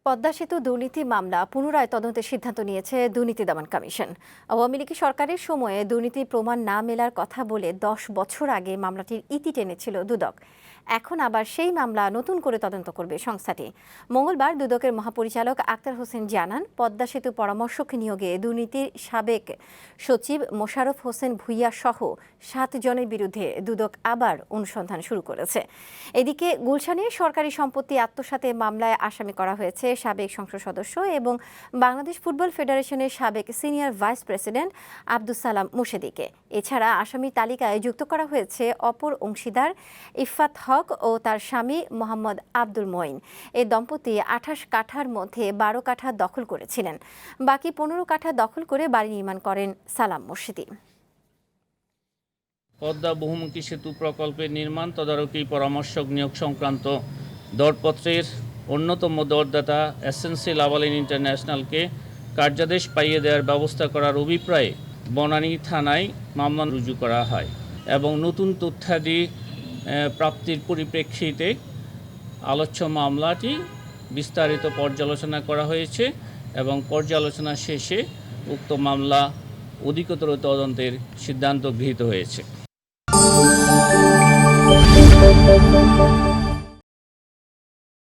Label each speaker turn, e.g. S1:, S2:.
S1: পদ্মা সেতু দুর্নীতি মামলা পুনরায় তদন্তের সিদ্ধান্ত নিয়েছে দুর্নীতি দমন কমিশন। আওয়ামী লীগ সরকারের সময়ে দুর্নীতির প্রমাণ না মেলার কথা বলে 10 বছর আগে মামলাটির ইতি টেনেছিল দুদক। এখন আবার সেই মামলা নতুন করে তদন্ত করবে সংস্থাটি। মঙ্গলবার দুদকের মহাপরিচালক আক্তার হোসেন জানান, পদ্মা সেতু পরামর্শক নিয়োগে দুর্নীতির সাবেক সচিব মোশাররফ হোসেন ভূঁইয়া সহ 7 জনের বিরুদ্ধে দুদক আবার অনুসন্ধান শুরু করেছে। এদিকে গুলশানে সরকারি সম্পত্তি আত্মসাতে মামলায় আসামি করা হয়েছে সাবেক সংসদ সদস্য এবং বাংলাদেশ ফুটবল ফেডারেশনের সাবেক senior vice president Abdus Salam মুর্শেদীকে। এছাড়া আসামির তালিকায় যুক্ত করা হয়েছে অপর অংশীদার ইফফাত হক ও তার স্বামী মোহাম্মদ আব্দুল মঈন। এই দম্পতি 28 কাঠার মধ্যে 12 কাঠা দখল করেছিলেন। বাকি 15 কাঠা দখল করে বাড়ি নির্মাণ করেন সালাম মুর্শেদী।
S2: পদ্মা বহুমুখী সেতু প্রকল্পের নির্মাণ তদারকি পরামর্শক নিয়োগ সংক্রান্ত দরপত্রের অন্যতম দরদাতা এসেন্সিয়াল আবালিন ইন্টারন্যাশনালকে কার্যাদেশ পাইয়ে দেওয়ার ব্যবস্থা করার অভিপ্রায়ে বনানী থানায় মামলা রুজু করা হয় এবং নতুন তথ্যাদি প্রাপ্তির পরিপ্রেক্ষিতে আলোচ্য মামলাটি বিস্তারিত পর্যালোচনা করা হয়েছে এবং পর্যালোচনা শেষে উক্ত মামলা অধিকতর তদন্তের সিদ্ধান্ত গৃহীত হয়েছে।